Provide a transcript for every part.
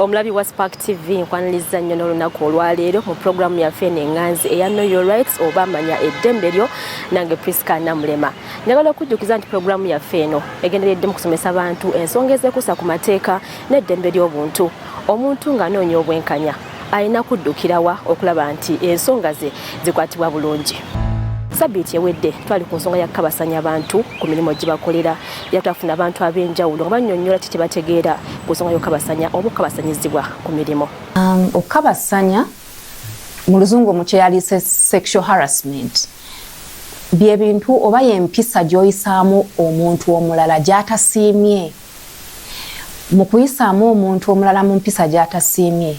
Omulabi wa Spark TV nkwaniriza nnyo n'olunaku olwaleero mu programu yaffe enenganzi eya Know Your Rights oba manya eddembe lyo nange Priska Namulema. Njagala okujjukiza nti programu yaffe eno egenderedde mu kusomesa abantu ensonga ezekuusa ku mateeka n'eddembe ly'obuntu. Omuntu ng'anoonya obwenkanya alina kuddukirawa okulaba nti ensonga ze zikwatibwa bulungi. Sabbiiti ewedde twali ku nsonga ya kukabasanya abantu ku mirimu gye bakolera era twafuna abantu ab'enjawulo nga bannyonnyola kiki bategeera ku nsonga y'okukabasanya oba okukabasanyizibwa ku mirimu. Okukabasanya mu luzungu mu kyeyalise sexual harassment bye bintu oba y'empisa gy'oyisaamu omuntu omulala gy'atasiimye. Mu kuyisaamu omuntu omulala mu mpisa gy'atasiimye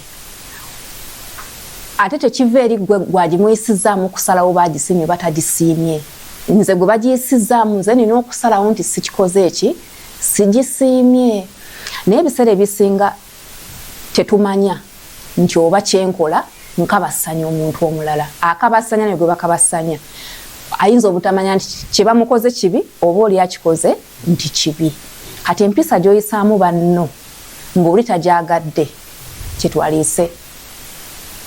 ate tekiva eri gwe gwagimuyisizaamu okusalawo bagisiimye batagisiimye. Nze gwe bagiyisizaamu nze nina okusalawo nti sikikoze eki sigisiimye. Naye ebiseera ebisinga tetumanya nti oba kyenkola nkabasanya omuntu omulala. Akabasanya ne gwe bakabasanya ayinza obutamanya nti kye bamukoze kibi oba oli akikoze nti kibi. Kati empisa gy'oyisaamu banno ng'oli tajaagadde kyetwaliise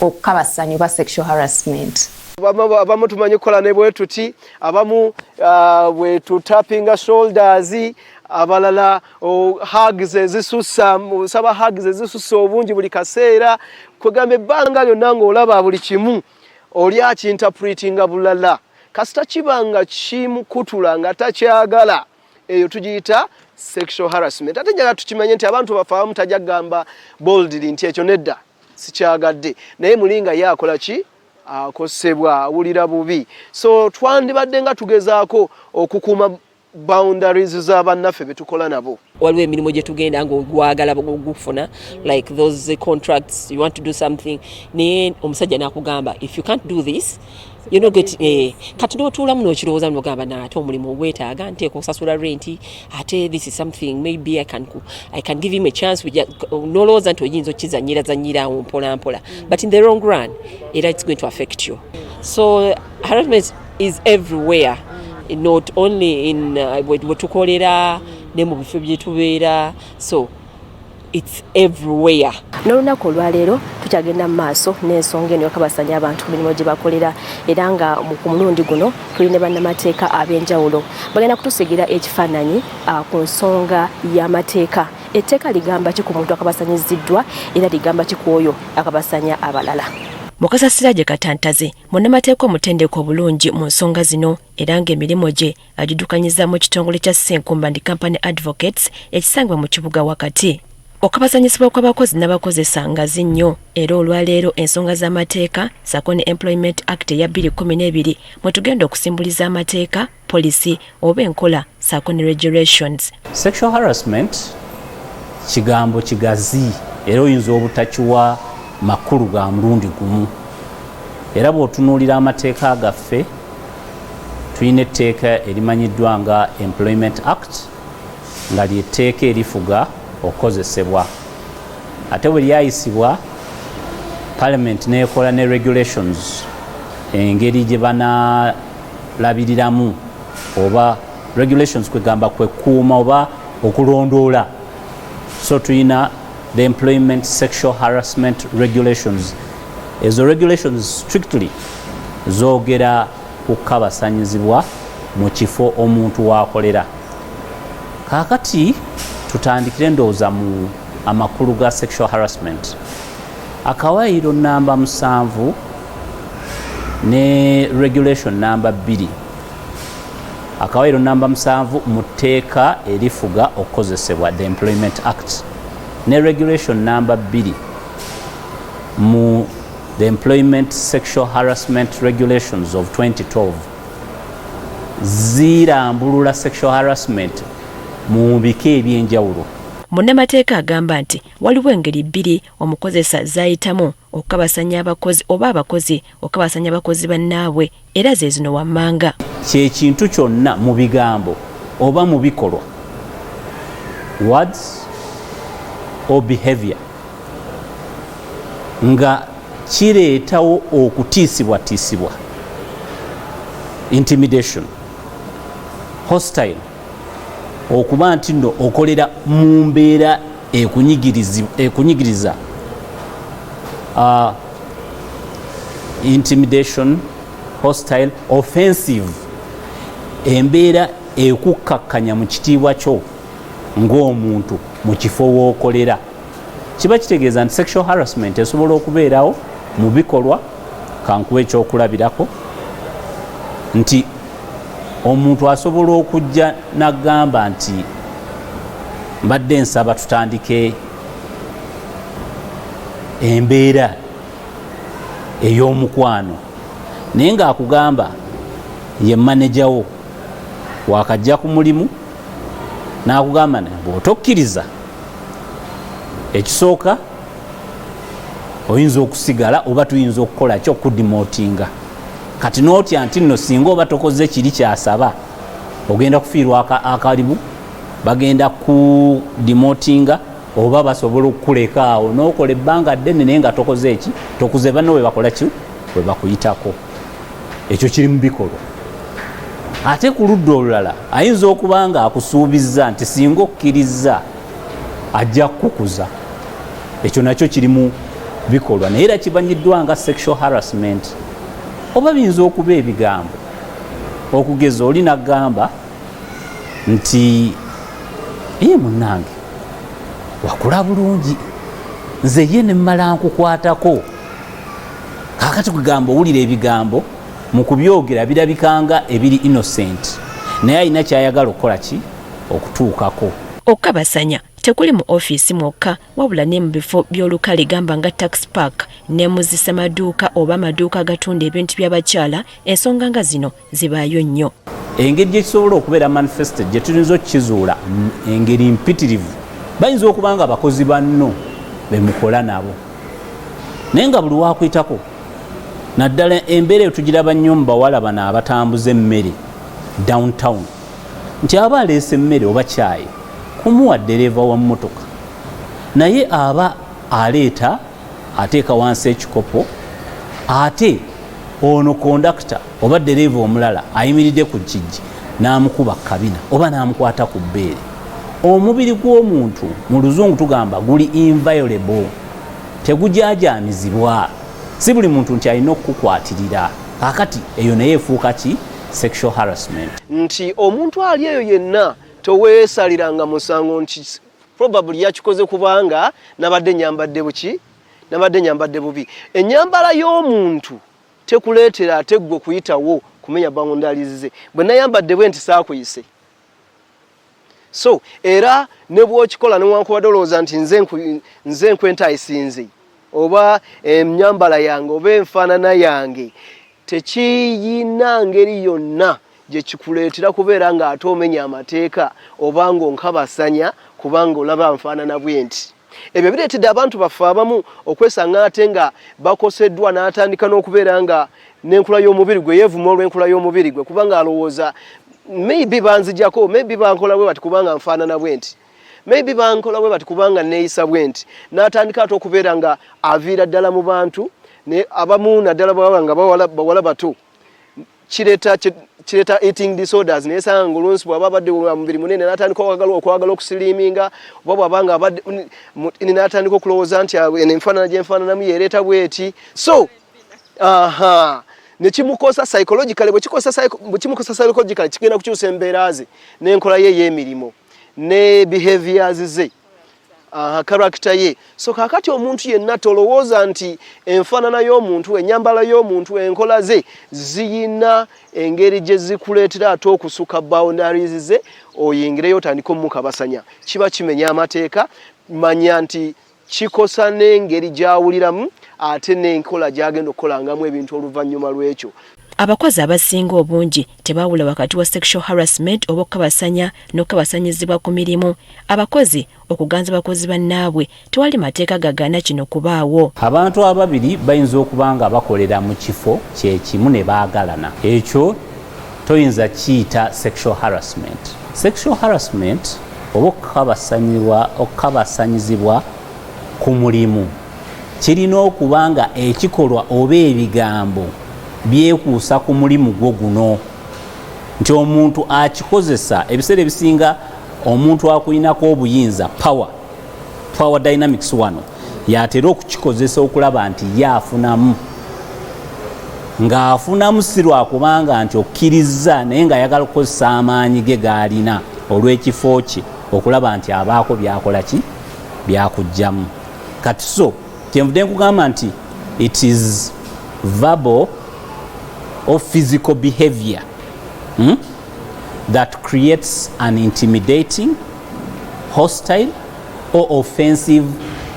okukabasanya oba sexual harassment. Abamu tumanyi kukola ne bwe tuti, abamu bwe tutapinga shoulders, abalala hugs ezisussa, saba hugs ezisussa obungi buli kaseera, kwegamba ebbanga lyonna ng'olaba buli kimu oli akinterpretinga bulala. Kasita kibanga kimukutula nga takyagala, eyo tugiyita sexual harassment. Ate njagala tukimanye nti abantu bafe abamu tajja kugamba boldly nti ekyo nedda sikyagadde, naye mulinga yakola ki akosebwa awulira bubi. So twandibadde nga tugezaako okukuuma boundaries z'abannaffe be tukola nabo. Waliwo emirimu gye tugenda ng'ogwagala okufuna like those contracts, you want to do something naye omusajja n'akugamba if you can't do this you know get kati n'otuulamu n'okirowooza n'ogamba ate omulimu ogwetaaga nteeka okusasula renti ate this is something maybe I can give him a chance n'olowooza nti oyinza okizanyirawo mpola mpola but in the long run it's going to affect you. So harassment is everywhere, not only in bwe tukolera ne mu bifo bye tubeera, so it's everywhere. N'olunaku olwaleero tukyagenda mu maaso n'ensonga eno y'okukabasanya abantu ku mirimu gye bakolera era nga ku mulundi guno tuli ne bannamateeka ab'enjawulo bagenda kutusigira ekifaananyi ku nsonga y'amateeka. Etteeka ligamba ki ku muntu akabasanyiziddwa era ligamba ki ku oyo akabasanya abalala. Mukasa Siraje Katantaze munnamateeka omutendeko obulungi mu nsonga zino era ng'emirimu gye agiddukanyiza mu kitongole kya Ssenkumba and Company Advocates ekisangibwa mu kibuga wakati. Okubasanyisibwa kw'abakozi n'abakozesa ngazi nnyo era olwaleero ensonga z'amateeka ssaako ne Employment Act eya 2012 mwe tugenda okusimbuliza amateeka, policy oba enkola ssaako ne regulations. Sexual harassment kigambo kigazi era oyinza obutakiwa makulu ga mulundi gumu. Era bw'otunuulira amateeka gaffe tulina etteeka erimanyiddwa nga Employment Act nga lyetteeka erifuga okukozesebwa. Ate bwe lyayisibwa Parliament n'ekola ne regulations engeri gye banaalabiriramu oba regulations kwegamba kwekuuma oba okulondoola. So tulina the Employment Sexual Harassment Regulations. Ezo regulations strictly zoogera ku kukabasanyizibwa mu kifo omuntu w'akolera. Kaakati tutandikire ndowooza mu amakulu ga sexual harassment. Akawaayiro namba 7 ne regulation namba 2. Akawaayiro namba 7 mu tteeka erifuga okukozesebwa the Employment Act ne regulation namba 2 mu the Employment Sexual Harassment Regulations of 2012 zirambulula sexual harassment mu bika ebyenjawulo. Munnamateeka agamba nti waliwo engeri bbiri omukozesa zayitamu okukabasanya abakozi oba abakozi okukabasanya abakozi bannaabwe era ze zino wammanga. Kyekintu kyonna mu bigambo oba mu bikolwa, words or behavior, nga kireetawo okutiisibwatiisibwa, intimidation, hostile, okuba nti nno okolera mu mbeera ekunyigiriza intimidation, hostile, offensive, embeera ekukakkanya mu kitiibwa kyo ng'omuntu mu kifo w'okolera. Kiba kitegeeza nti sexual harassment esobola okubeerawo mu bikolwa. Kankuwa ekyokulabirako nti omuntu asobola okujja n'agamba nti mbadde nsaba tutandike embeera ey'omukwano, naye ng'akugamba ye manager wo, wakajja ku mulimu n'akugamba bw'otokkiriza ekisooka oyinza okusigala oba tuyinza okukola ki okudimotinga. Kati n'otya nti nno singa oba tokoze kiri kyasaba ogenda kufiirwa akalibu, bagenda ku dimotinga oba basobola okukuleka awo n'okola ebbanga ddene naye nga tokoze eki, tokuze banno we bakola ki, we bakuyitako. Ekyo kiri mu bikolwa. Ate ku ludda olulala ayinza okuba nga akusuubizza nti singa okkiriza ajja kukukuza. Ekyo nakyo kiri mu bikolwa naye era kibanyiddwa nga sexual harassment. Oba biyinza okuba ebigambo, okugeza oli n'agamba nti munnange wakula bulungi, nze ye ne mmala nkukwatako. Kaakati kugamba owulira ebigambo mu kubyogera birabikanga ebiri innocent, naye alina kyayagala okukola ki, okutuukako. Okukabasanya tekuli mu ofiisi mwokka wabula ne mu bifo by'olukale gamba nga tax park ne muzisa maduuka oba maduuka agatunda ebintu by'abakyala. Ensonga nga zino zibaayo nnyo. Engeri gye kisobola okubeera manifested gye tuyinza okukizuula engeri mpitirivu, bayinza okuba nga abakozi banno bemukola nabo, naye nga buli wakuyitako naddala embeera eyo tugiraba nnyo mu bawala bano abatambuza emmere downtown, nti aba aleese emmere oba kyayi kumuwa ddereeva wa mmotoka, naye aba aleeta ateeka wansi ekikopo, ate ono kondakita oba ddereeva omulala ayimiridde ku kijji n'amukuba kabina oba n'amukwata ku bbeere. Omubiri gw'omuntu mu luzungu tugamba guli inviolable, tegujajaamizibwa. Si buli muntu nti alina okukukwatirira. Kakati eyo naye efuuka ki, sexual harassment. Nti omuntu ali eyo yenna toweesaliranga musango nti probably yakikoze kubanga nabadde nyambadde buki, nabadde nyambadde bubi. Ennyambala y'omuntu tekuleetera ate gwe kuyitawo kumenya boundaries. Bwe nayambadde bwe nti saakuyise. So era ne bw'okikola newankubadde olowooza nti nze nkwentayisinze oba emnyambala yange oba enfaanana yange, tekiyina ngeri yonna gye kikuleetera kubeera nga ate omenya amateeka oba ng'onkabasanya kubanga olaba nfaanana bwe nti. Ebyo bireetedde abantu baffe abamu okwesanga ate nga bakoseddwa n'atandika n'okubeera nga n'enkula y'omubiri gwe yeevuma olw'enkula y'omubiri gwe kubanga alowooza maybe banzijako, maybe bankola bwe bati kubanga nfaanana bwe nti, maybe bankola bwe bati kubanga neeyisa bwe nti, n'atandika ate okubeera nga aviira ddala mu bantu, ne abamu naddala bwaba nga bawala bato kireta eating disorders. Nesanga ngolunsi bwaba abadde mubiri munene n'atandika okwagala okusiliiminga, oba bwaba nga abadde n'atandika okulowooza nti enfaanana gy'enfaananamu yeereeta bweti. So nekimukosa psychologically, bwe kimukosa psychologically kigenda kukyusa embeera ze n'enkola ye ey'emirimu ne behaviors ze, character ye. So kakati omuntu yenna tolowooza nti enfaanana y'omuntu, ennyambala y'omuntu, enkola ze ziyina engeri gye zikuleetera ate okusuka boundaries ze oyingireyo otandika omukabasanya. Kiba kimenya amateeka. Manya nti kikosa n'engeri gy'awuliramu ate n'enkola gy'agenda okukolangamu ebintu oluvannyuma lw'ekyo. Abakozi abasinga obungi tebawula wakati wa sexual harassment oba okukabasanya n'okukabasanyizibwa ku mirimu. Abakozi okuganza bakozi bannaabwe tewali mateeka gagana kino kubaawo. Abantu ababiri bayinza okuba nga bakolera mu kifo kyekimu ne baagalana. Ekyo toyinza kiyita sexual harassment. Sexual harassment oba okukabasanyizibwa ku mulimu kirina okuba nga ekikolwa oba ebigambo byekuusa ku mulimu gwo guno, nti omuntu akikozesa. Ebiseera ebisinga omuntu akuyinako obuyinza, power, power dynamics wano yatera okukikozesa okulaba nti yafunamu ng'afunamu si lwakubanga nti okkiriza naye nga ayagala okukozesa amaanyi ge g'alina olw'ekifo kye okulaba nti abaako byakola ki byakugjamu kati so kyenvudde nkugamba nti it is verbal or physical behavior that creates an intimidating, hostile or offensive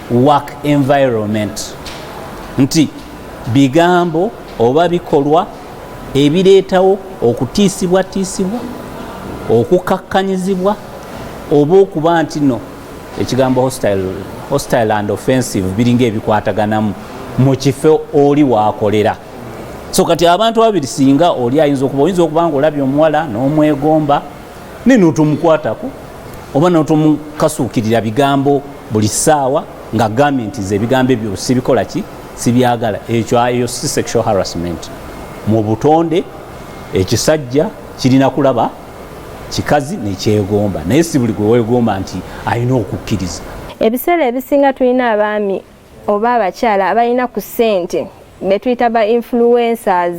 work environment. Nti bigambo oba bikolwa ebireetawo okutiisibwa okukakkanyizibwa oba okuba nti no ekigambo hostile and offensive biringa ebikwataganamu mu kifo oli waakolera. So kati abantu babiri singa oli oyinza okuba nga olabye omuwala n'omwegomba ne n'otomukwatako oba n'otomukasuukirira bigambo buli ssaawa nga gavumenti ebigambo ebyo sibikola ki sibyagala, eyo si sexual harassment. Mu butonde ekisajja kirina kulaba kikazi nekyegomba naye si buli gwe weegomba nti alina okukkiriza. Ebiseera ebisinga tulina abaami oba abakyala abalina ku ssente betuyita ba influencers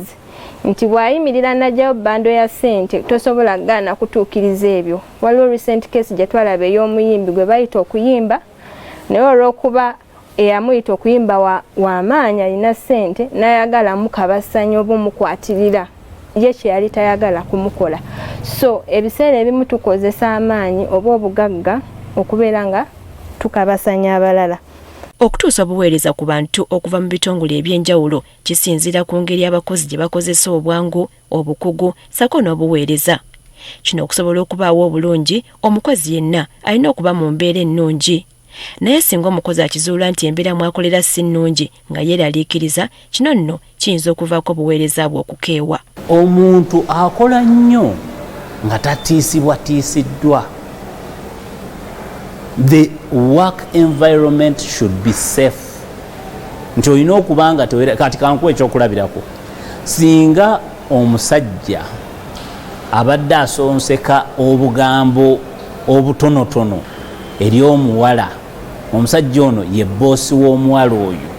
nti bwayimirira najjayo bando ya ssente tosobola gaana kutuukiriza ebyo. Waliwo recent case gye twalaba ey'omuyimbi gwe bayita okuyimba naye olw'okuba eyamuyita okuyimba w'amaanyi alina ssente n'ayagala mukabasanya oba omukwatirira ye kye yali tayagala kumukola. So ebiseera ebimu tukozesa amaanyi oba obugagga okubeera nga tukabasanya abalala. Okutuusa obuweereza ku bantu okuva mu bitongole ebyenjawulo kisinziira ku ngeri abakozi gye bakozesa obwangu, obukugu sako n'obuweereza. Kino okusobola okubaawo obulungi omukozi yenna alina okuba mu mbeera ennungi. Naye singa omukozi akizuula nti embeera mwakolera si nnungi nga yeeraliikiriza, kino nno kiyinza okuvaako obuweereza bwe okukeewa. Omuntu akola nnyo nga tatiisibwatiisiddwa. The work environment should be safe. Nti olina okubanga kati kankuwa ekyokulabirako. Singa omusajja abadde asonseka obugambo obutonotono eri omuwala, omusajja ono ye boosi w'omuwala oyo,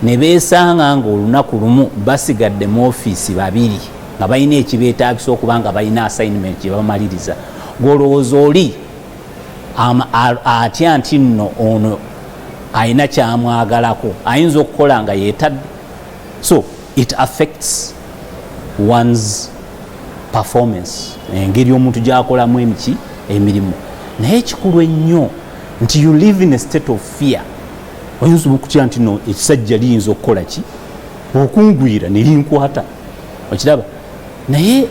ne beesanga ng'olunaku lumu basigadde mu ofiisi babiri nga balina ekibeetaagisa okuba nga balina assignment gye bamaliriza, gw'olowooza oli atya nti nno ono alina kyamwagalako ayinza okukola nga yeetadde. So it affects one's performance, engeri omuntu gy'akolamu emirimu. Naye ekikulu ennyo nti you live in a state of fear. Oyinza okutya nti no ekisajja liyinza okukola ki okungwira ne linkwata, okiraba. Naye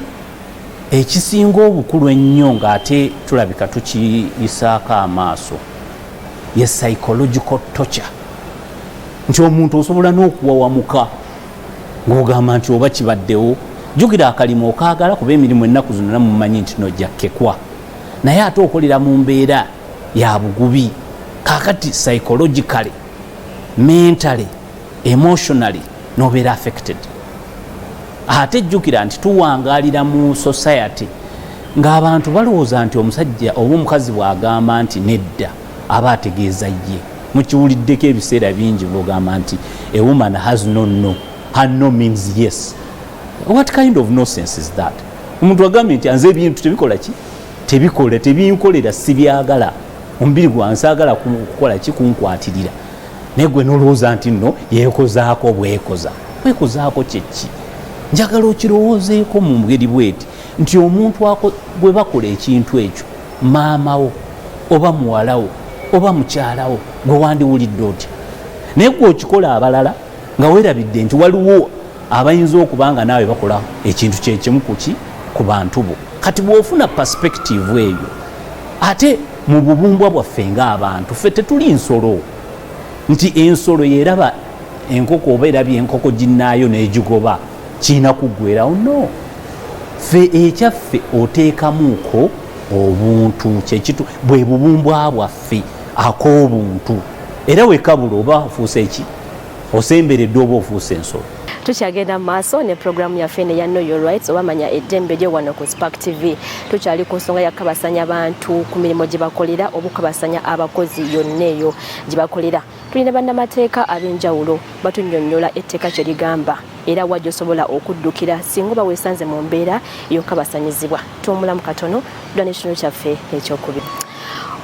ekisinga obukulu ennyo ng'ate tulabika tukiyisaako amaaso ye psychological torture. Nti omuntu osobola n'okuwawamuka ng'ogamba nti oba kibaddewo. Jjukira akalimu okaagala kuba emirimu ennaku zino namumanyi nti nojjakkekwa, naye ate okolera mu mbeera ya bugubi. Kaakati psychologically, mentally, emotionally nobeera affected. Ate jjukira nti tuwangaalira mu society ng'abantu balowooza nti omusajja oba omukazi bw'agamba nti nedda aba ategeeza ye. Mukiwuliddeko ebiseera bingi bw'ogamba nti a woman has no no. Her no means yes. What kind of nonsense is that? Omuntu agambye nti anze ebintu tebikola ki? Tebikola, tebinkolera sibyagala. Omubiri gwansaagala kukola ki kunkwatirira. Naye gwe n'olowooza nti nno yeekozaako bwekoza. Bwekozaako kyeki? Njagala okirowoozeeko mu ngeri bweti nti omuntu gwe bakola ekintu ekyo, maamawo oba muwalawo oba mukyalawo gwe wandiwulidde otya. Naye gwe okikola abalala nga weerabidde nti waliwo abayinza okuba nga naawe bakola ekintu kyekimu ku bantu bo. Kati bw'ofuna perspective eyo, ate mu bubumbwa bwaffe ng'abantu ffe tetuli nsolo nti ensolo yeraba enkoko oba erabye enkoko ginnaayo n'egigoba kiina kuggwerawo. No, ffe ekyaffe oteekamuuko obuntu kyekitu bwe bubumbwa bwaffe ak'obuntu. Era wekabula oba ofuuse eki osemberedde oba ofuuse ensolo. tukyagenda mu maaso ne programu yaffe eno ya Know Your Rights oba manya eddembe lyo wano ku Spark TV. Tukyali ku nsonga ya kabasanya abantu ku mirimu gye bakolera oba kabasanya abakozi yonna eyo gye bakolera. Tulina bannamateeka ab'enjawulo batunnyonnyola etteeka kye ligamba era wajja osobola okuddukira singa oba weesanze mu mbeera ey'okabasanyizibwa. Tuwumulamu katono tudda n'ekitundu kyaffe ekyokubiri.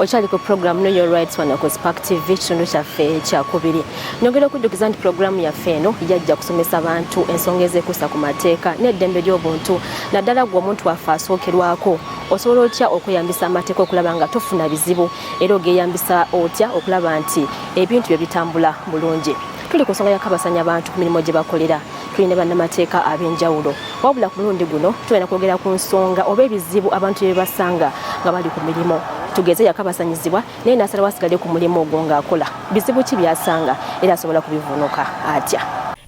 Okyali ku program Know Your Rights wano ku Spark TV kitundu kyaffe ekyakubiri. Nyongera okujjukiza nti programu yaffe eno yajja kusomesa abantu ensonga ezekuusa ku mateeka n'eddembe ly'obuntu naddala gwe omuntu waffe asookerwako osobola otya okweyambisa amateeka okulaba nga tofuna bizibu era ogeyambisa otya okulaba nti ebintu bye bitambula bulungi. Tuli ku nsonga yakabasanya abantu ku mirimu gye bakolera. Tulina bannamateeka ab'enjawulo wabula ku mulundi guno tulina kwogera ku nsonga oba ebizibu abantu bye basanga nga bali ku mirimu. Tugeze yakabasanyizibwa naye n'asala wasigadde ku mulimu ogwo ng'akola bizibu ki byasanga era asobola kubivunuka atya.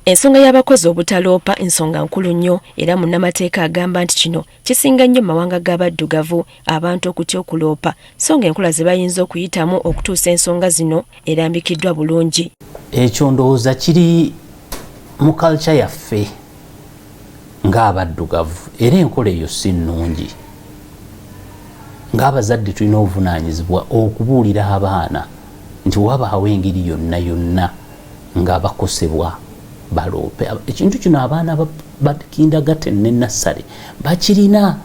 Ensonga y'abakozi obutaloopa ensonga nkulu nnyo era munnamateeka agamba nti kino kisinga nnyo mu mawanga g'abaddugavu abantu okutya okuloopa so nga enkola ze bayinza okuyitamu okutuusa ensonga zino erambikiddwa bulungi. Ekyo ndowooza kiri mu culture yaffe ng'abaddugavu era enkola eyo si nnungi. Ng'abazadde tulina obuvunaanyizibwa okubuulira abaana nti wabaawo engeri yonna yonna ng'abakosebwa baloope. Ekintu kino abaana ba kindergarten ne nursery bakirina.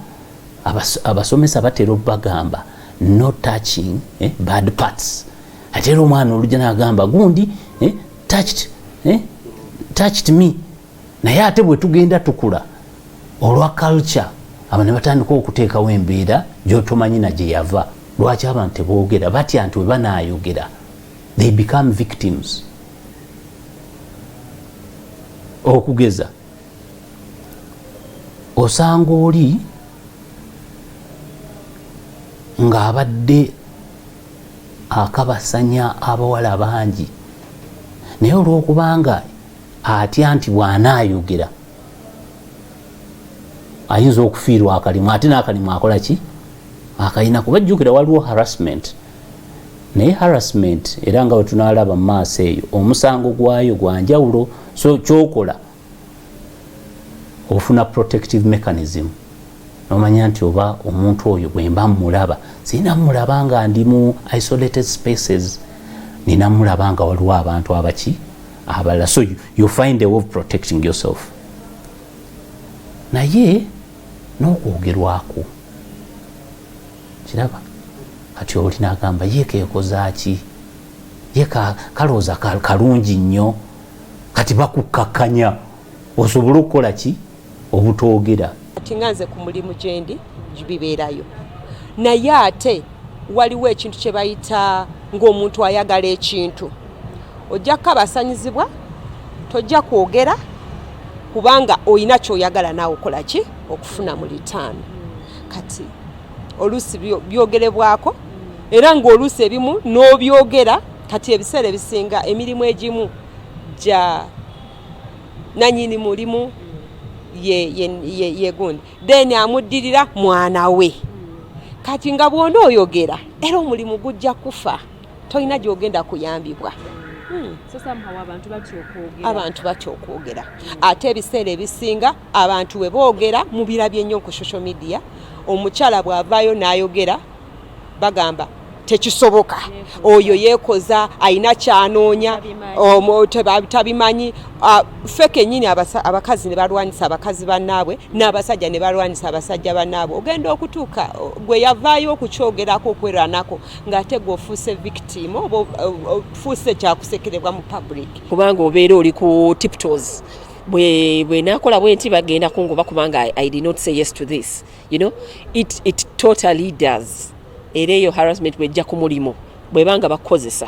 Abasomesa batera obbagamba no touching bad parts. Ate era omwana olujja n'agamba gundi touched me. Naye ate bwe tugenda tukula olwa culture aba ne batandika okuteekawo embeera gy'otomanyi na gye yava. Lwaki abantu teboogera batya nti we banaayogera they become victims. Okugeza osanga oli ng'abadde akabasanya abawala bangi naye olw'okubanga atya nti bw'anaayogera ayinza okufiirwa akalimu ate n'akalimu akola ki akayina kubajjukira waliwo harassment. Naye harassment era nga bwe tunaalaba mu maaso eyo omusango gwayo gwa njawulo. So kyokola ofuna protective mechanism nomanya nti oba omuntu oyo bwe mba mulaba sina mulaba nga ndi mu isolated spaces nina mulaba nga waliwo abantu abaki abalala. So you find a way of protecting yourself. Naye n'okwogerwako kiraba kati oli n'agamba ye keekozaaki ye kalooza kalungi nnyo kati bakukkakanya osobola okukola ki obutoogera. Kati nga nze ku mulimu gyendi bibeerayo naye ate waliwo ekintu kye bayita ng'omuntu ayagala ekintu ojja kukabasanyizibwa tojja kwogera kubanga olina kyoyagala naawe okola ki okufuna mu litaano. Kati oluusi byogerebwako era ng'oluusi ebimu n'obyogera kati ebiseera ebisinga emirimu egimu gya nanyini mulimu ye gundi then amuddirira mwana we. Kati nga bw'ona oyogera era omulimu gujja kufa tolina gy'ogenda kuyambibwa. Abantu batya okwogera ate ebiseera ebisinga abantu we boogera mubirabye nnyo ku social media. Omukyala bw'avaayo n'ayogera bagamba tekisoboka oyo yeekoza ayina kyanoonya tabimanyi. Feke nyini abakazi ne balwanyisa abakazi bannaabwe n'abasajja ne balwanyisa abasajja bannaabwe. Ogenda okutuuka gwe yavaayo okukyogerako okwerwanako ng'ate gwe ofuuse victim oba ofuuse kyakusekerebwa mu public kubanga obeera oli ku tiptoes. Bwe nakola bwe nti bagenda kungoba kubanga I did not say yes to this, you know, it totally does. Era eyo harassment bwejja ku mulimu bwebanga bakozesa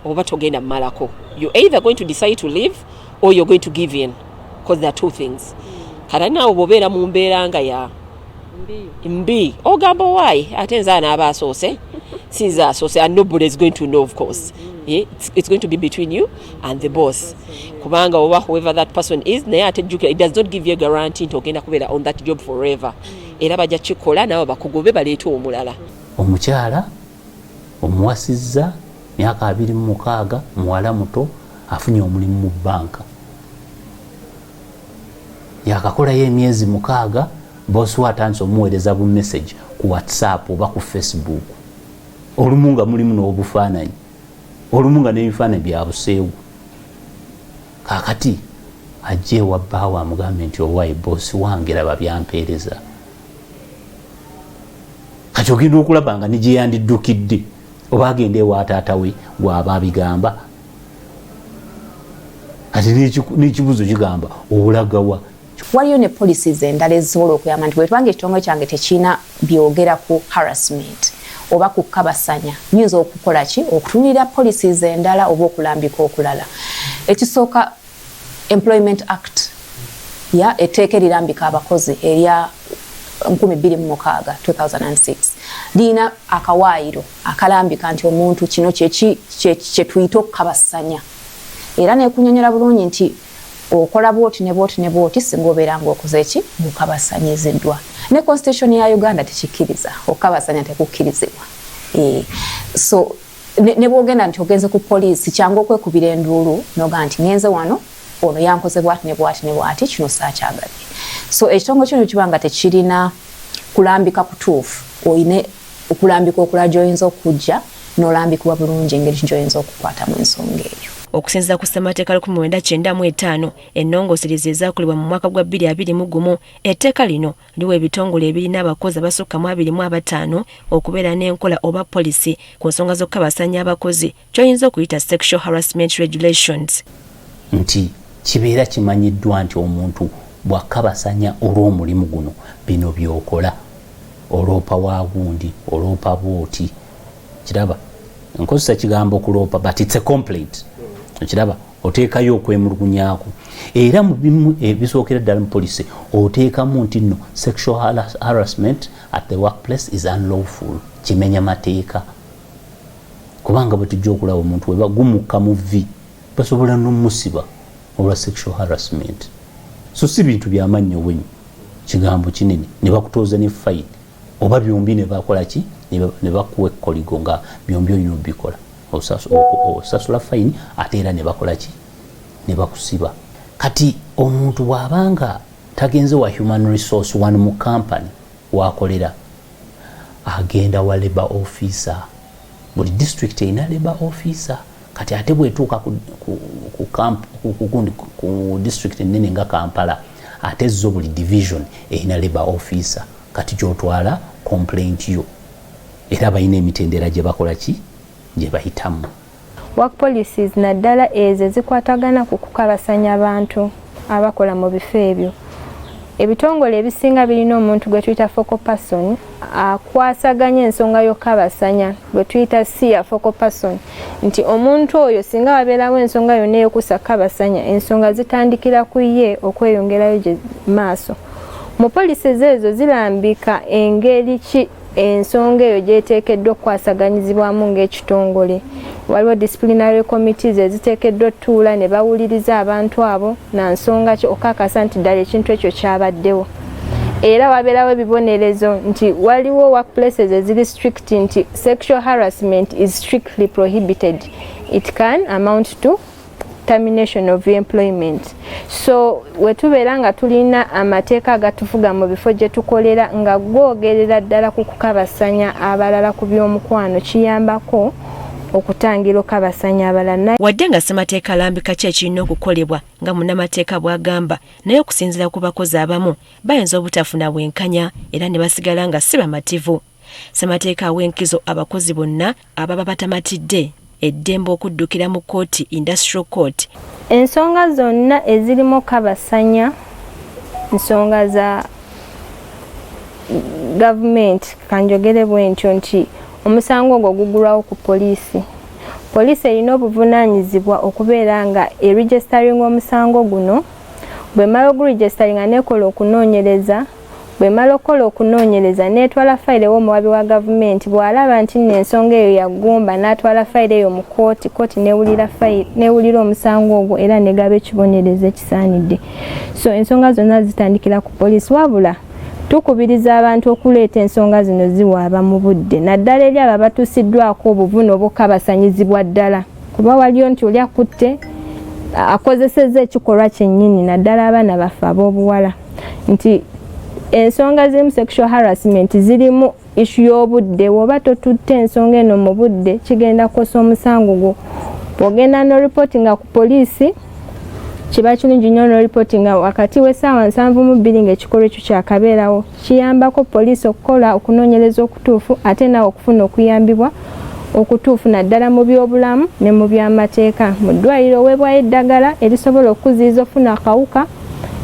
oba togenda malako. You either going to decide to leave or you're going to give in because there are two things. Kala naawe bobeera mu mbeera nga ya mbi ogamba why ate nze anaaba asoose sinza asoose and nobody is going to know of course. Yeah, it's going to be between you and the boss. Kubanga oba whoever that person is naye ate jjukira it does not give you a guarantee nti ogenda kubeera on that job forever. Era bajja kikola naawe bakugobe baleeta omulala. Omukyala omuwasizza myaka 26 muwala muto afunye omulimu mu banka yakakolayo emyezi 6 bosi we atandise omuweereza bu message ku WhatsApp oba ku Facebook, olumu nga mulimu n'obufaananyi, olumu nga n'ebifaananyi byabuseewo. Kaakati ajje ewa bbaawe amugambe nti owaayi bosi wange laba byampeereza. Kati ogenda okulaba nga ne gye yandiddukidde oba agenda ewa taata we gw'aba abigamba. Ati n'ekibuzo kigamba obulagawa. Waliyo ne policies endala ezisobola okuyamba nti bwetubanga ekitongole kyange tekiina byogera ku harassment oba ku kabasanya, nyinza okukola ki? Okutunulira policies endala oba okulambika okulala. Ekisooka Employment Act ya etteeka erirambika abakozi erya 2006 2006 liina akawaayiro akalambika nti omuntu kino kye tuyita okukabasanya, era nekunyonyola bulungi nti okola bwoti ne bwoti ne bwoti singa obeera ng'okoze ki? Mukabasanyiziddwa. Ne constitution ya Uganda tekikkiriza okukabasanya, tekukkirizibwa. So ne bwogenda nti ogenze ku poliisi kyangu okwekubira enduulu noga nti ngenze wano ono yankoze bwati ne bwati ne bwati kino saakyagadde. So ekitongole kino kibanga tekirina kulambika kutuufu, oyine okulambika okulala gy'oyinza okujja n'olambikibwa bulungi engeri gy'oyinza okukwatamu ensonga eyo. Okusinziira ku ssemateeka 1995 ennongoosereza ezaakolebwa mu mwaka gwa 2021, etteeka lino liwa ebitongole ebirina abakozi abasukka mu 25 okubeera n'enkola oba policy ku nsonga z'okukabasanya abakozi, ky'oyinza okuyita sexual harassment regulations. Nti kibeera kimanyiddwa nti omuntu bw'akabasanya olw'omulimu guno bino by'okola, oloopa wa gundi, oloopa bwoti. Kiraba nkozesa kigambo kuloopa but it's a complaint. Kiraba oteekayo okwemulugunyaako, era mu bimu ebisookera ddala mu poliisi oteekamu nti nno sexual harassment at the workplace is unlawful, kimenya mateeka. Kubanga bwe tujja okulaba omuntu we bagumukka mu vvi basobola n'omusiba olwa sexual harassment. So si bintu by'amannyo wenyu, kigambo kinene, ne bakutooza ne fine oba byombi ne bakola ki? Ne bakuwa ekkoligo nga byombi olina obikola, osasula fine ate era ne bakola ki? Ne bakusiba. Kati omuntu bw'abanga tagenze wa human resource wano mu company wakolera, agenda wa labor officer. Buli district erina labor officer. Kati ate bwetuuka ku district ennene nga Kampala, ate zo buli division erina labor officer. Kati gy'otwala complaint yo, era balina emitendera gye bakola ki? Gye bayitamu. Work policies naddala ezo zikwatagana ku kukabasanya abantu abakola mu bifo ebyo. Ebitongole ebisinga birina omuntu gwe tuyita focal person akwasaganya ensonga y'okukabasanya, gwe tuyita siya focal person, nti omuntu oyo singa wabeerawo ensonga yonna ey'okusa kukabasanya, ensonga zitandikira ku ye okweyongerayo gye maaso. Mu policies ezo zirambika engeri ki ensonga eyo gyeteekeddwa okwasaganyizibwamu ng'ekitongole. Waliwo disciplinary committees eziteekeddwa otuula ne bawuliriza abantu abo na nsonga ki okakasa nti ddala ekintu ekyo kyabaddewo. Era wabeerawo ebibonerezo nti waliwo workplaces eziri strict nti sexual harassment is strictly prohibited. It can amount to termination of employment. So wetubeera nga tulina amateeka agatufuga mu bifo gye tukolera nga gwogerera ddala ku kukabasanya abalala ku by'omukwano, kiyambako okutangira okukabasanya abalala. Wadde nga ssemateeka alambika ki ekirina okukolebwa nga munnamateeka bw'agamba, naye okusinziira ku bakozi abamu bayinza obutafuna bwenkanya era ne basigala nga si bamativu. Ssemateeka awa enkizo abakozi bonna ababa batamatidde eddembe okuddukira mu kooti, industrial court. Ensonga zonna ezirimu kabasanya, ensonga za gavumenti, kanjogere bwe ntyo nti omusango ogwo gugulwawo ku poliisi. Poliisi erina obuvunaanyizibwa okubeera nga eregistering omusango guno, bw'emala oguregisteringa nekola okunoonyereza, bw'emala okukola okunoonyereza n'etwala fayire w'omuwabi wa gavumenti, bw'alaba nti n'ensonga eyo yagumba n'atwala fayire eyo mu kooti, kooti neewulira omusango ogwo era negaba ekibonerezo ekisaanidde. So ensonga zonna zitandikira ku poliisi, wabula tukubiriza abantu okuleeta ensonga zino ziwaaba mu budde, naddala eri abo abatuusiddwako obuvune obukabasanyizibwa ddala. Kuba waliyo nti oli akutte akozesezza ekikolwa kyennyini naddala abaana baffe ab'obuwala nti ensonga z'emu sexual harassment zirimu ishu y'obudde woba totutte ensonga eno mu budde kigenda kukosa omusango gwo bw'ogenda n'oripotinga ku poliisi kiba kirungi nnyo n'oripotinga wakati w'essaawa 7:2 ng'ekikolwa ekyo kyakabeerawo kiyambako poliisi okukola okunoonyereza okutuufu ate nawe okufuna okuyambibwa okutuufu naddala mu byobulamu ne mu byamateeka mu ddwaliro weebwayo eddagala erisobola okuziyiza ofuna akawuka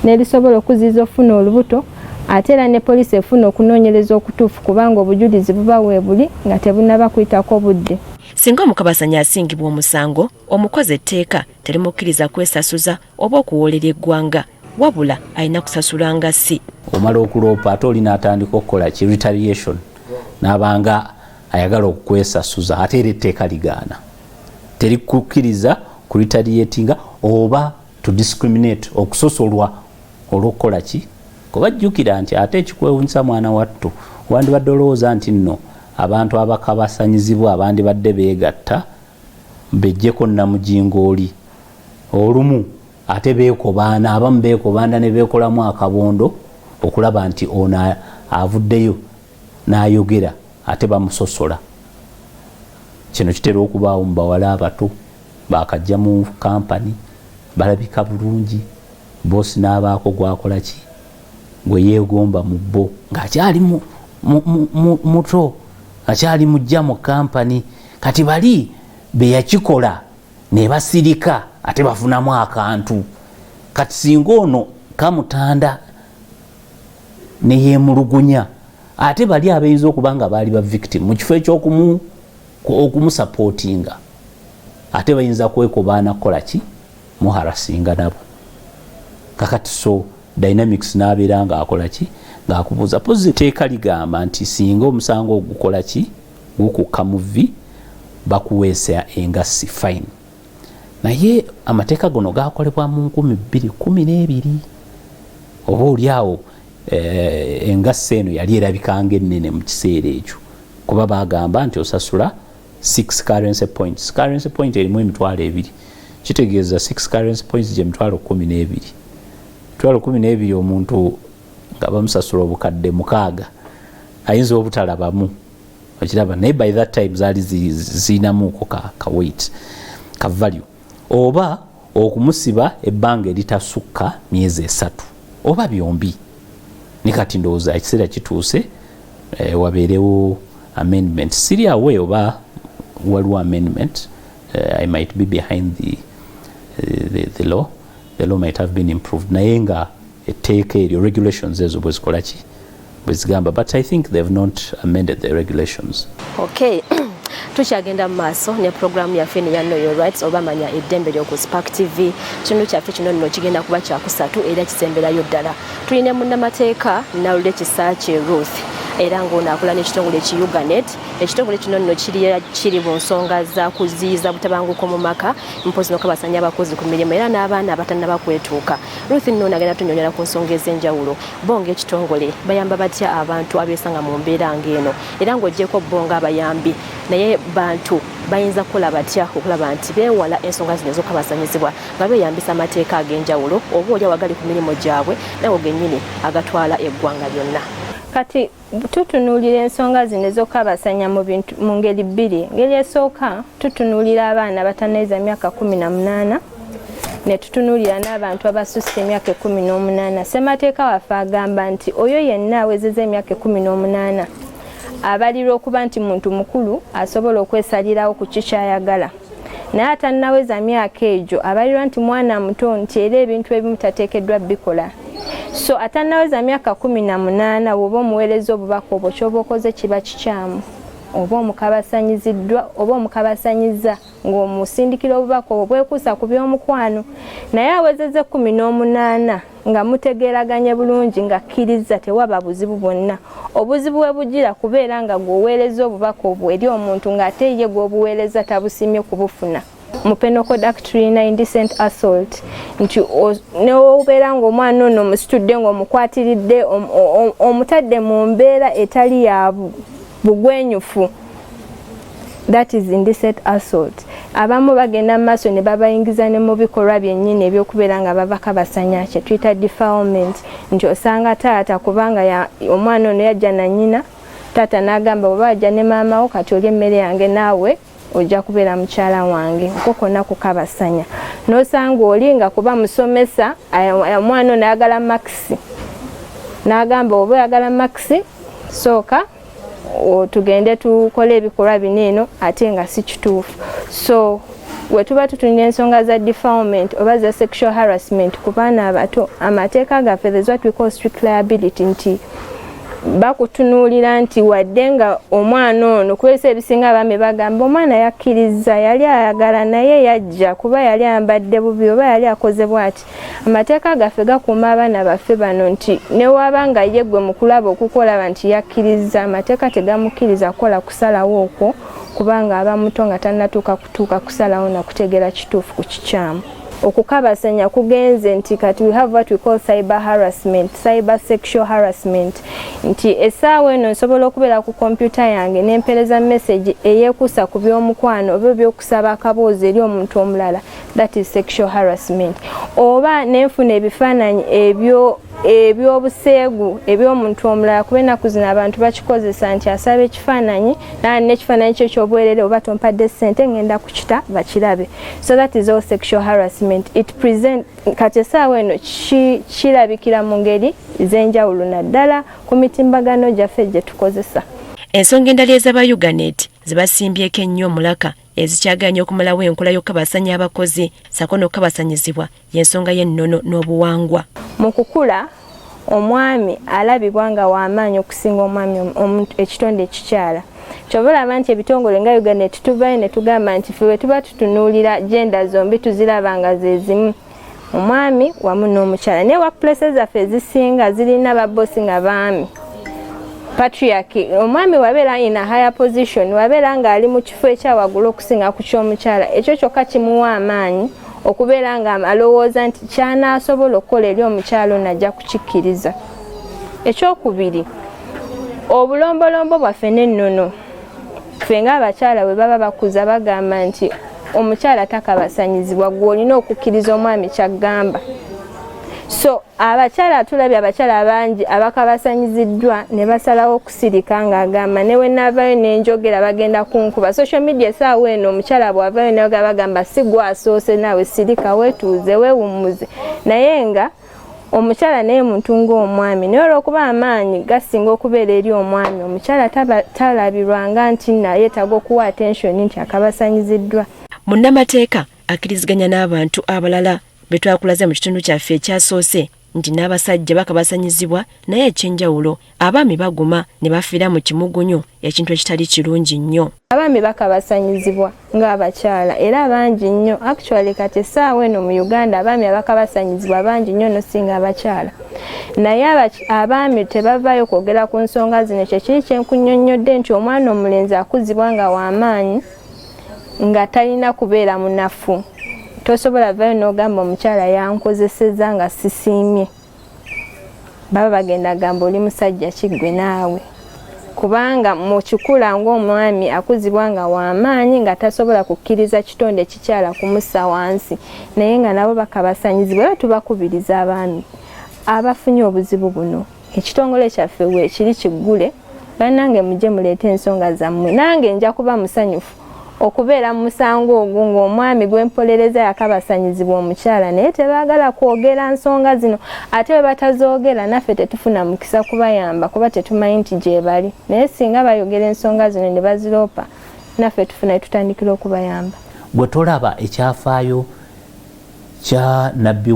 n'erisobola okuziyiza ofuna olubuto ate era ne poliisi efuna okunoonyereza okutuufu kubanga obujulizi buba weebuli nga tebunaba kuyitako budde. Singa omukabasanya asingibwa omusango omukozi etteeka terimukkiriza kwesasuza oba okuwoolera eggwanga wabula alina kusasula nga si omala okuloopa ate oli n'atandika okukola ki retaliation n'abanga ayagala okukwesasuza ate era etteeka ligaana terikukkiriza ku retaliatinga oba to discriminate okusosolwa olw'okukola ki kuba jjukira nti ate ekikwewunyisa mwana wattu wandibadde olowooza nti nno abantu abakabasanyizibwa abandi badde beegatta bejjeko namujingooli olumu ate beekobaana abamu beekobaana ne beekolamu akabondo okulaba nti ono avuddeyo n'ayogera ate bamusosola. Kino kitera okubaawo mu bawala abato bakajja mu kampani balabika bulungi boosi n'abaako gwakola ki gwe yeegomba mu bbo ng'akyali muto akyali mujja mu kampani kati bali beyakikola ne basirika ate bafunamu akantu kati singa ono kamutanda ne yeemulugunya ate bali abayinza okuba nga baali ba victim mu kifo ekyokumusapootinga ate bayinza kwekobaana kukola ki muharasinga nabo kakati so dynamics n'abeera ng'akola ki ng'akubuuza pozi teeka ligamba nti singa omusango ogukola ki gukukka mu vvi bakuweesa engassi fine naye amateeka gono gakolebwa mu 2012 oba oliawo engassi eno yali erabikanga ennene mu kiseera ekyo kuba bagamba nti osasula 6 currency points. Currency point erimu emitwalo 2 kitegeeza 6 currency points gye mitwalo 12 mitwalo 12 omuntu nga bamusasula obukadde 6 ayinza obutalabamu okiraba naye by that time zaali ziinamuuko ka weight ka value oba okumusiba ebbanga eritasukka myezi 3 oba byombi ne kati ndowooza ekiseera kituuse wabeerewo amendment siri awe oba waliwo amendment I might be behind the law. The law might have been improved naye nga etteeka eryo regulations ezo bwe zikola ki bwe zigamba but I think they've not amended the regulations. Okay. Tukyagenda mu maaso ne programu yaffe ne ya Know Your Rights oba manya eddembe ly'oku Spark TV kino kyaffe kino nno kigenda kuba kyakusatu era kisemberayo ddala tulina munnamateeka Nawulire Kisakye Ruth era ng'ono akola n'ekitongole ki Uganet ekitongole kino nno kiri mu nsonga za kuziyiza butabanguko mu maka mpozi n'okubasanya abakozi ku mirimu era n'abaana abatannaba kwetuuka. Ruth nno agenda tunyonyera ku nsonga ez'enjawulo bo ng'ekitongole bayamba batya abantu abeesanga mu mbeera ng'eno era ng'oggyeko bo ng'abayambi naye bantu bayinza kukola batya okulaba nti beewala ensonga zino ez'okubasanyizibwa nga beeyambisa amateeka ag'enjawulo oba oli awagali ku mirimu gyabwe nawe gennyini agatwala eggwanga lyonna. Kati tutunuulira ensonga zino ez'okukabasanya mu ngeri bbiri. Ngeri esooka tutunuulira abaana abatannaweza myaka 18 ne tutunuulira n'abantu abasusse emyaka 18. Ssemateeka waffe agamba nti oyo yenna awezezza emyaka 18 abalirwa okuba nti muntu mukulu asobola okwesalirawo ku kikyayagala naye atannaweza myaka egyo abalirwa nti mwana muto nti era ebintu ebimu tateekeddwa bikola. So atannaweza myaka 18 woba omuweereza obubaka obwo ky'oba okoze kiba kikyamu oba omukabasanyiziddwa oba omukabasanyiza ng'omusindikira obubaka obwo bwekuusa ku by'omukwano naye awezezza 18 nga mutegeeraganye bulungi nga kkiriza tewaba buzibu bwonna. Obuzibu bwe bugira kubeera nga gw'oweereza obubaka obwo eri omuntu ng'ate ye gw'obuweereza tabusimye kubufuna. Mu Penal Code Act tulina indecent assault nti newobeera ng'omwana ono omusitudde ng'omukwatiridde omutadde mu mbeera etali ya bugwenyufu, that is indecent assault. abamu bagenda mu maaso ne babayingiza ne mu bikolwa byennyini ebyokubeera nga bava kabasanya kye tuyita defilement nti osanga taata kubanga omwana ono yajja na nnyina taata n'agamba bwe bajja ne maama wo kati oli emmere yange naawe ojja kubeera mukyala wange okwo konna kukabasanya n'osanga oli nga kuba musomesa omwana ono ayagala makisi n'agamba oba oyagala makisi sooka tugende tukole ebikolwa bineeno ate nga si kituufu. So we tuba tutunira ensonga za defilement oba za sexual harassment ku baana abato amateeka gaffe there's what we call strict liability nti bakutunuulira nti wadde nga omwana ono kwesa ebisinga abaami bagamba omwana yakkiriza yali ayagala naye yajja kuba yali ayambadde bubi oba yali akoze bw'ati. Amateeka gaffe gakuuma abaana baffe bano nti ne waba nga ye gwe mu kulaba okukola nti yakkiriza amateeka tegamukkiriza kukola kusalawo okwo kubanga aba muto nga tannatuuka kusalawo na kutegeera kituufu ku kikyamu. Okukabasanya kugenze nti kati we have what we call cyber harassment, cyber sexual harassment. Nti essaawa eno nsobola okubeera ku kompyuta yange n'empeereza message eyeekuusa ku by'omukwano oba ebyokusaba akaboozi eri omuntu omulala, that is sexual harassment. Oba n'enfuna ebifaananyi ebyobuseegu eby'omuntu omulala kuba ennaku zino abantu bakikozesa nti asaba ekifaananyi n'ekifaananyi kyo ky'obwerere oba tompadde ssente ngenda kukita bakirabe. So that is all sexual harassment. It present kati essaawa eno kirabikira mu ngeri ez'enjawulo naddala ku mitimbagano gyaffe gye tukozesa. Ensonga endala ez'Abayuganet zibasimbyeko ennyo omulaka ezikyaganya okumalawo enkola y'okukabasanya abakozi sako n'okukabasanyizibwa y'ensonga y'ennono n'obuwangwa. Mu kukula omwami alabibwa nga w'amaanyi okusinga omwami ekitonde ekikyala. Kyova olaba nti ebitongole nga Uganet tuvayo ne tugamba nti ffe bwe tuba tutunuulira genda zombi tuziraba nga ze zimu, omwami wamu n'omukyala. Naye workplaces zaffe ezisinga zirina babbosi nga baami. Patriarchy, omwami wabeera in a higher position, wabeera ng'ali mu kifo ekyawaggulu okusinga ku ky'omukyala, ekyo kyokka kimuwa amaanyi okubeera nga alowooza nti ky'anaasobola okukola eri omukyala ono ajja kukikkiriza. Ekyokubiri, obulombolombo bwaffe n'ennono. Ffe ng'abakyala bwe baba bakuza bagamba nti omukyala takabasanyizibwa, gwe olina okukkiriza omwami ky'aggamba. So abakyala tulabye abakyala bangi abakabasanyiziddwa ne basalawo okusirika ng'agamba ne we naavayo n'enjogera bagenda kunkuba. Social media essaawa eno omukyala bw'avayo naye bagamba si gwe asoose naawe sirika weetuuze weewummuze. Naye nga omukyala naye muntu ng'omwami naye olw'okuba amaanyi gasinga okubeera eri omwami omukyala talabirwanga nti naye yeetaaga okuwa attention nti akabasanyiziddwa. Munnamateeka akkiriziganya n'abantu abalala be twakulaze mu kitundu kyaffe ekyasoose nti n'abasajja bakabasanyizibwa naye ekyenjawulo abaami baguma ne bafiira mu kimugunyu ekintu ekitali kirungi nnyo. Abaami bakabasanyizibwa ng'abakyala era bangi nnyo. Actually kati essaawa eno mu Uganda abaami abakabasanyizibwa bangi nnyo nosinga abakyala. Naye abaami tebavaayo kwogera ku nsonga zino. Ekyo kiri kyenkunnyonnyodde nti omwana omulenzi akuzibwa nga w'amaanyi nga talina kubeera munafu. Tosobola vayo n'ogamba omukyala yankozesezza nga sisiimye. Baba bagenda gamba oli musajja kiggwe naawe. Kubanga mu kikula ng'omwami akuzibwa nga w'amaanyi nga tasobola kukkiriza kitonde kikyala kumussa wansi. Naye nga nabo bakabasanyizibwa era tubakubiriza abaami abafunye obuzibu buno. Ekitongole kyaffe weekiri kiggule, bannange mujje muleete ensonga zammwe. Nange nja kuba musanyufu okubeera mu musango ogwo ng'omwami gw'empolereza yakabasanyizibwa omukyala naye tebaagala kwogera nsonga zino. Ate bwe batazoogera naffe tetufuna mukisa kubayamba kuba tetumanyi nti gye bali. Naye singa bayogera ensonga zino ne baziroopa naffe tufuna tutandikira okubayamba. Bwe tolaba ekyafaayo kya nabbi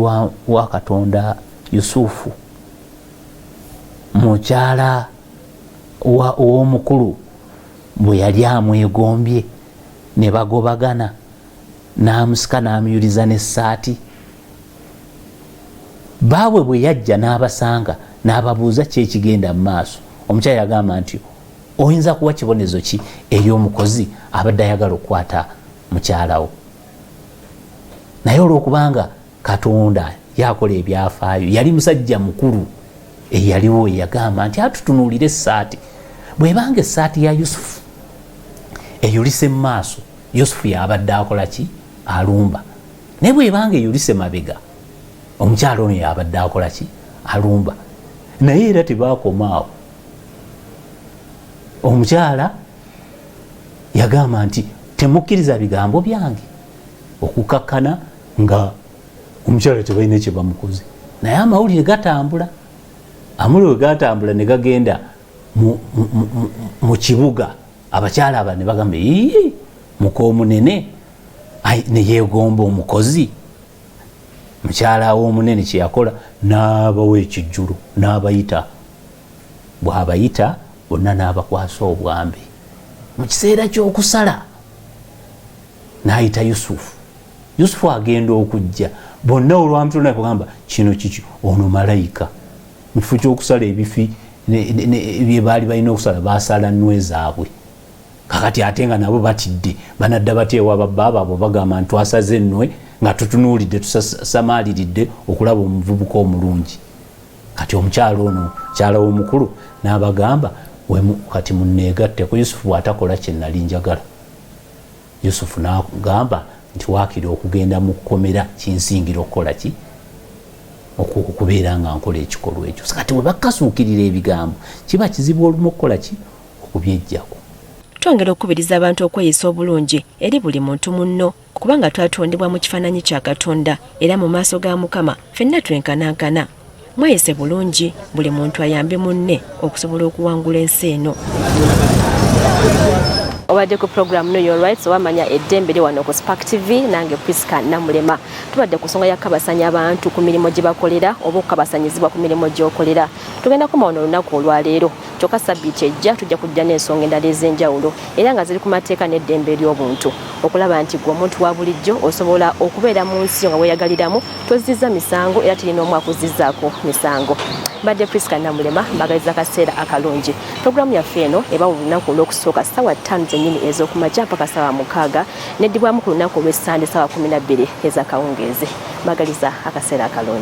wa Katonda Yusufu, mukyala ow'omukulu bwe yali amwegombye ne bagobagana n'amusika n'amuyuliza n'essaati, baabwe bwe yajja n'abasanga n'ababuuza ki ekigenda mu maaso, omukyala yagamba nti oyinza kuwa kibonezo ki eri omukozi abadde ayagala okukwata mukyalawo. Naye olw'okubanga Katonda yakola ebyafaayo, yali musajja mukulu eyaliwo yagamba nti atutunuulire essaati. Bw'ebanga essaati ya Yusufu eyulise mu maaso Yusufu yabadde akola ki alumba naye bwebanga eyulise mabega omukyala ono yabadde akola ki alumba naye era tebakomaawo omukyala yagamba nti temukkiriza bigambo byange okukakkana nga omukyala tebalina kye bamukoze naye amawulire gatambula amawulire gatambula ne gagenda mu kibuga abakyala aba ne bagamba muko omunene ne yeegomba omukozi mukyala w'omunene kye yakola n'abawa ekijjulo n'abayita bw'abayita bonna n'abakwasa obwambe mu kiseera ky'okusala n'ayita Yusufu agenda okujja bonna olwamutona kugamba kino kiki ono malayika mu kifo ky'okusala ebifi bye baali balina okusala basala nnwe zaabwe kakati ate nga nabo batidde banadda bateewa babbaaba abo bagamba ntwasaze ennwe nga tutunuulidde tusamaliridde okulaba omuvubuka omulungi kati omukyalo ono kyala w'omukulu n'abagamba kati munneegatteko Yusufu bw'atakola kye nali njagala Yusufu n'agamba nti waakiri okugenda mu kkomera kinsingira okukola ki okubeera nga nkola ekikolwa ekyo kati bwe bakasuukirira ebigambo kiba kizibu olumu okukola ki okubyejjako twongera okukubiriza abantu okweyisa obulungi eri buli muntu munno kubanga twatondebwa mu kifaananyi kya Katonda era mu maaso ga Mukama ffenna twenkanankana mweyise bulungi buli muntu ayambe munne okusobola okuwangula ensi eno. Obadde ku program Know Your Rights wamanya eddembe lye wano ku Spark TV nange Priska Namulema tubadde ku nsonga ya kabasanya abantu ku mirimu gye bakolera oba okukabasanyizibwa ku mirimu gy'okolera tugenda kumaona olunaku olwaleero kyokka sabbiiti ejja tujja kujja n'ensonga endala ez'enjawulo era nga ziri ku mateeka n'eddembe ery'obuntu okulaba nti gwe omuntu wa bulijjo osobola okubeera mu nsi nga weeyagaliramu tozizza misango era tirina omu akuzizzaako misango. Mbadde Priska Namulema mbagaliza akaseera akalungi. Programu yaffe eno eba mu lunaku olw'okusooka ssaawa 5 zennyini ez'okumakya mpaka ssaawa 6 neddibwamu ku lunaku olw'Essande ssaawa 12 ez'akawungeezi. Mbagaliza akaseera akalungi.